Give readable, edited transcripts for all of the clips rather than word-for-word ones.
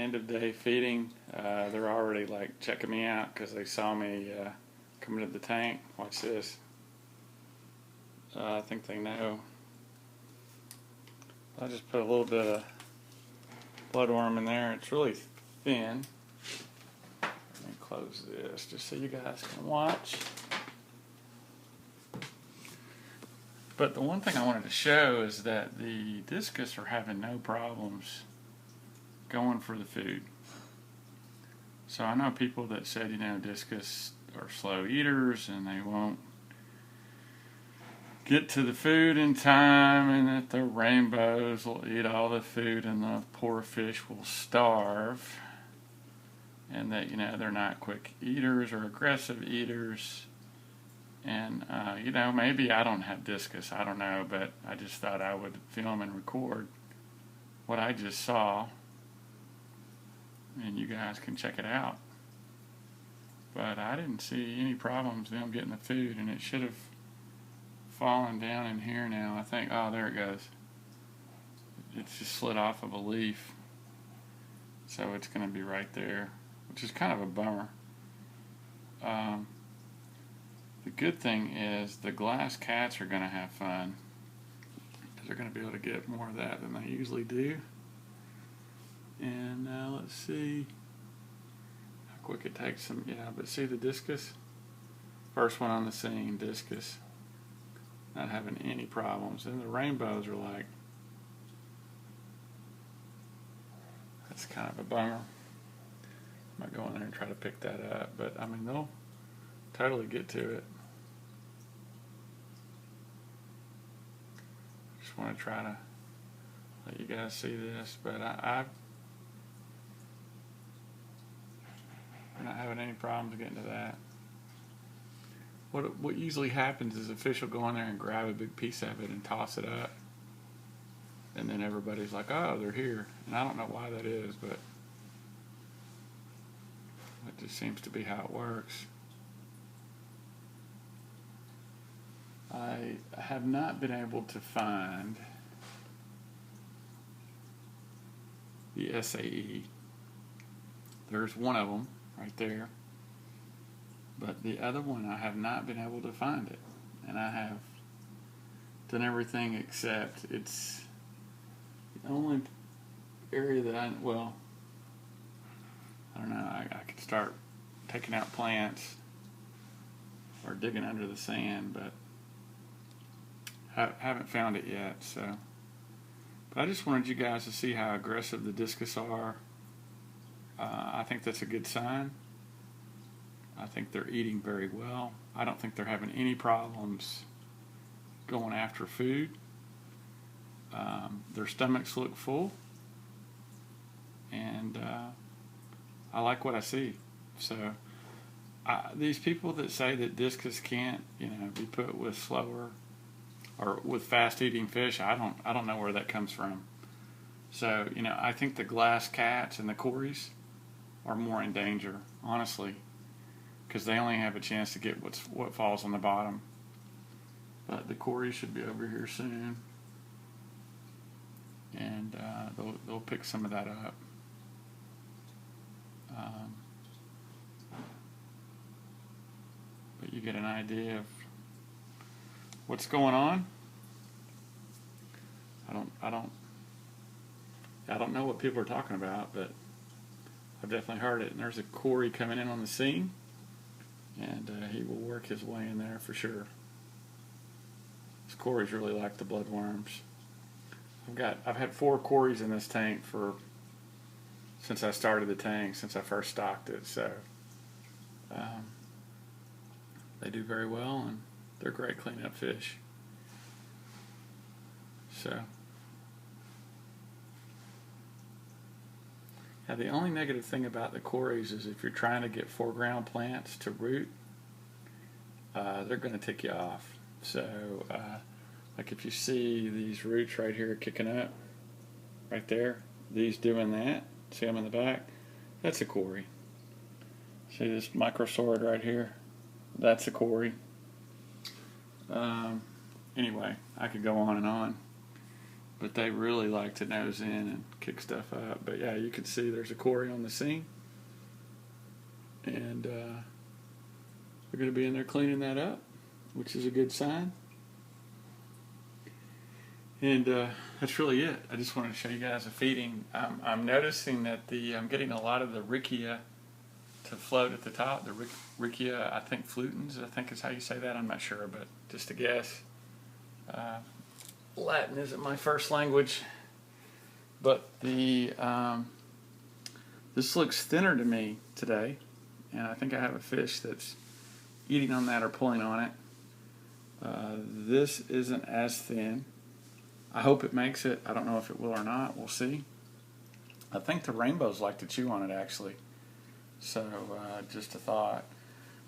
end of day feeding. They're already like checking me out because they saw me coming to the tank. Watch this. I think they know. I just put a little bit of bloodworm in there. It's really thin. Let me close this just so you guys can watch. But the one thing I wanted to show is that the discus are having no problems going for the food. So I know people that said, discus are slow eaters and they won't get to the food in time, and that the rainbows will eat all the food and the poor fish will starve, and that they're not quick eaters or aggressive eaters. And maybe I don't have discus, I don't know, but I just thought I would film and record what I just saw, and you guys can check it out. But I didn't see any problems them getting the food, and it should have fallen down in here now. I think, oh, there it goes. It's just slid off of a leaf, so it's going to be right there, which is kind of a bummer. The good thing is the glass cats are going to have fun, because they're going to be able to get more of that than they usually do. And let's see how quick it takes them. Yeah, but see the discus? First one on the scene, discus. Not having any problems. And the rainbows are like, that's kind of a bummer. I might go in there and try to pick that up, but I mean, they'll totally get to it. Just want to try to let you guys see this, but I'm not having any problems getting to that. What usually happens is a fish will go in there and grab a big piece of it and toss it up, and then everybody's like, oh, they're here. And I don't know why that is, but that just seems to be how it works. I have not been able to find the SAE. There's one of them right there, but the other one I have not been able to find it, and I have done everything except it's the only area that I don't know, I could start taking out plants or digging under the sand, but haven't found it yet. So, but I just wanted you guys to see how aggressive the discus are. I think that's a good sign. I think they're eating very well. I don't think they're having any problems going after food. Their stomachs look full, and I like what I see. So these people that say that discus can't, be put with slower or with fast-eating fish, I don't know where that comes from. So I think the glass cats and the cories are more in danger, honestly, because they only have a chance to get what falls on the bottom. But the cories should be over here soon, and they'll pick some of that up. But you get an idea of what's going on. I don't know what people are talking about, but I've definitely heard it. And there's a cory coming in on the scene, and he will work his way in there for sure. These cories really like the bloodworms. I've had 4 cories in this tank since I started the tank, since I first stocked it. So they do very well, and they're great cleanup fish. So now the only negative thing about the cories is if you're trying to get foreground plants to root, they're going to tick you off. So like if you see these roots right here kicking up, right there, these doing that, see them in the back, that's a cory. See this microsaurid right here, that's a cory. Anyway, I could go on and on, but they really like to nose in and kick stuff up. But yeah, you can see there's a quarry on the scene, and we're going to be in there cleaning that up, which is a good sign. And that's really it. I just wanted to show you guys a feeding. I'm noticing that I'm getting a lot of the Riccia to float at the top. The Riccia, I think flutens, I think is how you say that. I'm not sure, but just a guess. Latin isn't my first language, but this looks thinner to me today, and I think I have a fish that's eating on that or pulling on it. This isn't as thin. I hope it makes it. I don't know if it will or not. We'll see. I think the rainbows like to chew on it, actually. So just a thought.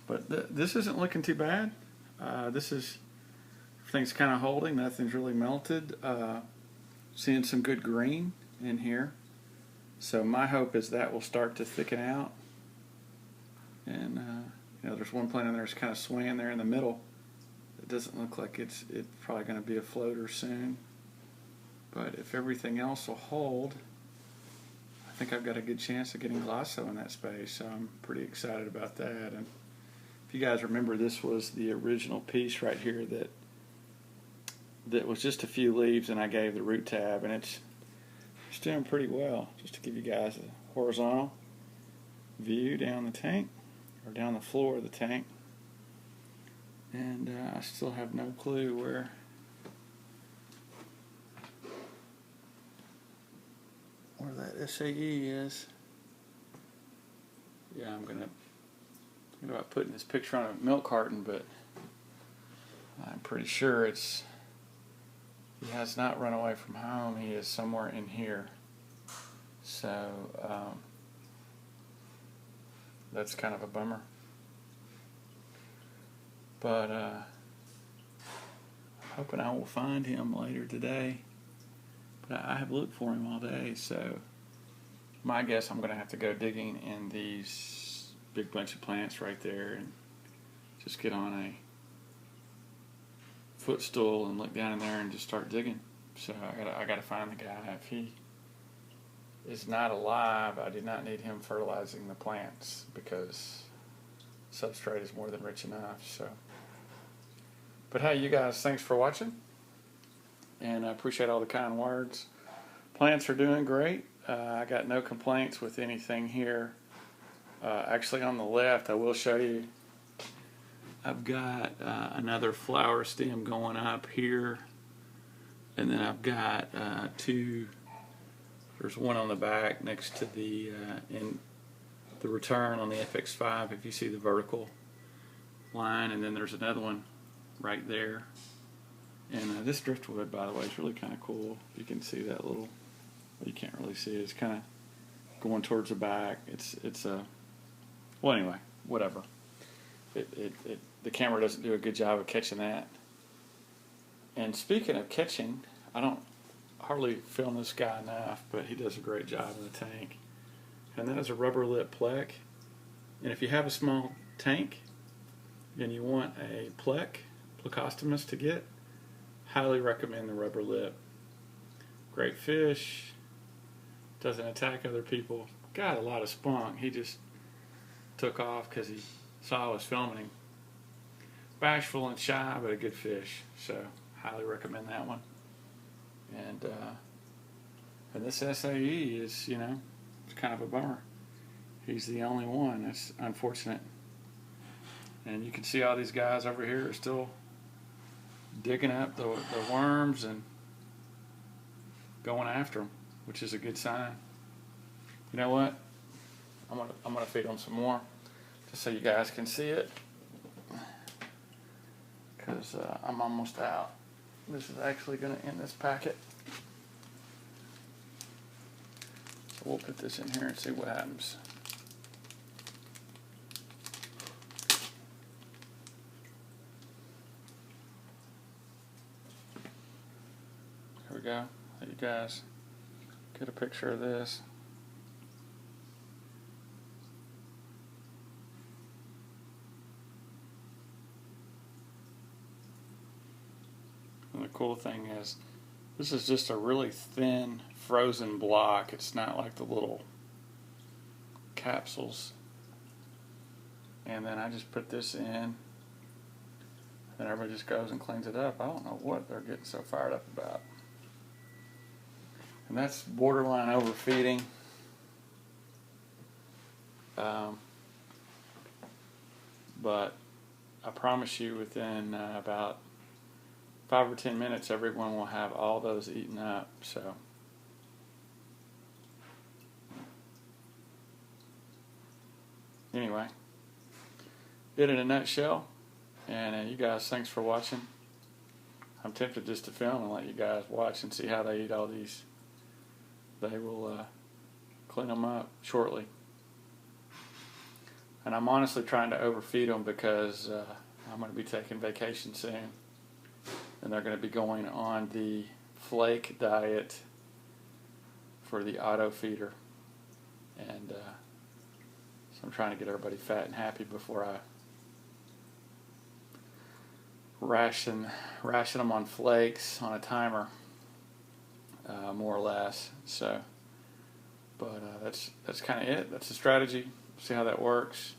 But this isn't looking too bad. Everything's kind of holding. Nothing's really melted. Seeing some good green in here. So my hope is that will start to thicken out. And there's one plant in there that's kind of swaying there in the middle. It doesn't look like it's probably going to be a floater soon. But if everything else will hold, I think I've got a good chance of getting Glosso in that space. So I'm pretty excited about that. And if you guys remember, this was the original piece right here that was just a few leaves, and I gave the root tab, and it's doing pretty well. Just to give you guys a horizontal view down the tank, or down the floor of the tank. And I still have no clue where that SAE is. Yeah, I'm thinking about putting this picture on a milk carton, but I'm pretty sure he has not run away from home. He is somewhere in here. So that's kind of a bummer. But I'm hoping I will find him later today. But I have looked for him all day, so my guess I'm going to have to go digging in these big bunch of plants right there and just get on a footstool and look down in there and just start digging. So I got to find the guy. If he is not alive, I do not need him fertilizing the plants because substrate is more than rich enough. So, but hey, you guys, thanks for watching. And I appreciate all the kind words. Plants are doing great. I got no complaints with anything here. Actually, on the left, I will show you, I've got another flower stem going up here. And then I've got there's one on the back next to the return on the FX5, if you see the vertical line. And then there's another one right there. And this driftwood, by the way, is really kind of cool. You can see that little, well, you can't really see it. It's kind of going towards the back. Well, anyway, whatever. The camera doesn't do a good job of catching that. And speaking of catching, I don't hardly film this guy enough, but he does a great job in the tank. And that is a rubber lip plec. And if you have a small tank and you want a plecostomus to get, highly recommend the rubber lip. Great fish. Doesn't attack other people. Got a lot of spunk. He just took off because he saw I was filming him. Bashful and shy, but a good fish. So highly recommend that one. And this SAE is, it's kind of a bummer. He's the only one. That's unfortunate. And you can see all these guys over here are still digging up the worms and going after them, which is a good sign. You know what? I'm gonna feed them some more, just so you guys can see it, because I'm almost out. This is actually gonna end this packet, so we'll put this in here and see what happens. Here we go. Let you guys get a picture of this. And the cool thing is, This is just a really thin frozen block. It's not like the little capsules. And then I just put this in, and everybody just goes and cleans it up. I don't know what they're getting so fired up about. And that's borderline overfeeding. But I promise you, within about 5 or 10 minutes, everyone will have all those eaten up. So, anyway, it in a nutshell. And you guys, thanks for watching. I'm tempted just to film and let you guys watch and see how they eat all these. They will clean them up shortly. And I'm honestly trying to overfeed them because I'm going to be taking vacation soon. And they're going to be going on the flake diet for the auto feeder. And so I'm trying to get everybody fat and happy before I ration them on flakes on a timer, more or less. So, but that's kind of it. That's the strategy. See how that works.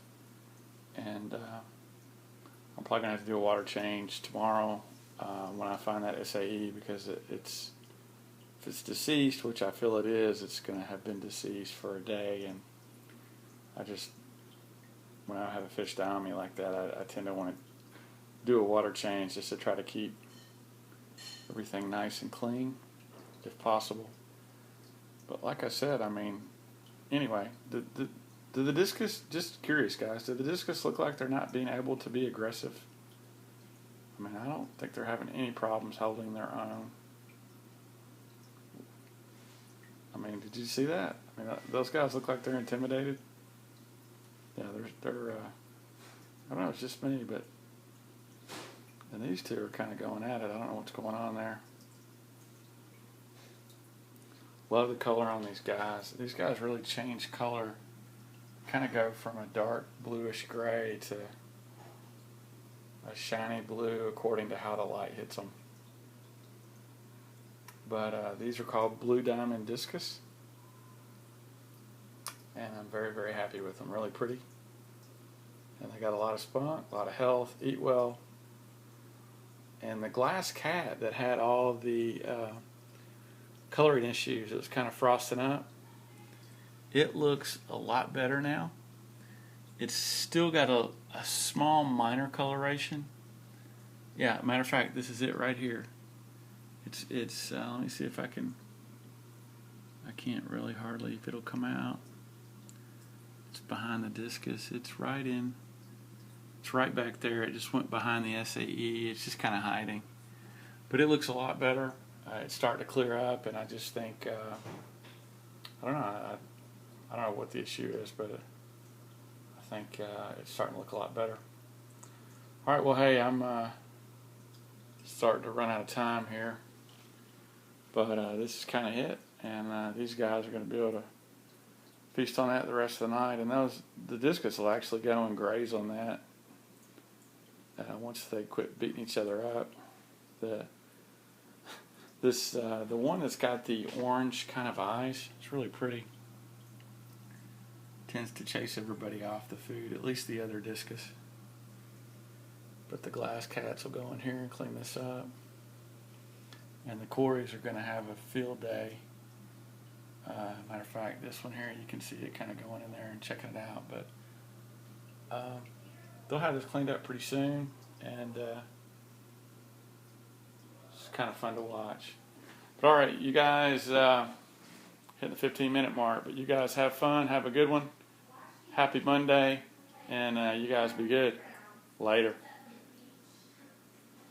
And I'm probably gonna have to do a water change tomorrow when I find that SAE, because if it's deceased, which I feel it is, it's gonna have been deceased for a day. And when I have a fish die on me like that, I tend to want to do a water change just to try to keep everything nice and clean, if possible. But like I said, I mean, anyway, do the discus, just curious guys, do the discus look like they're not being able to be aggressive? I mean, I don't think they're having any problems holding their own. I mean, did you see that? I mean, those guys look like they're intimidated. Yeah, they're I don't know, it's just me, but and these two are kind of going at it. I don't know what's going on there. Love the color on these guys. These guys really change color. Kind of go from a dark bluish gray to a shiny blue according to how the light hits them. But these are called blue diamond discus. And I'm very, very happy with them. Really pretty. And they got a lot of spunk, a lot of health, eat well. And the glass cat that had all the coloring issues, it was kind of frosting up, it looks a lot better now. It's still got a small minor coloration. Yeah, matter of fact, this is it right here. It's let me see if I can't really hardly, if it'll come out. It's behind the discus. It's right back there. It just went behind the SAE. It's just kind of hiding. But it looks a lot better. It's starting to clear up, and I just think, I don't know. I don't know what the issue is, but I think it's starting to look a lot better. All right, well, hey, I'm starting to run out of time here. But this is kind of it, and these guys are going to be able to feast on that the rest of the night. And the discus will actually go and graze on that once they quit beating each other up. The one that's got the orange kind of eyes, it's really pretty. Tends to chase everybody off the food, at least the other discus. But the glass cats will go in here and clean this up. And the Corys are going to have a field day. Matter of fact, this one here, you can see it kind of going in there and checking it out. But they'll have this cleaned up pretty soon, and it's kind of fun to watch. But all right, you guys hit the 15-minute mark. But you guys have fun, have a good one. Happy Monday, and you guys be good. Later.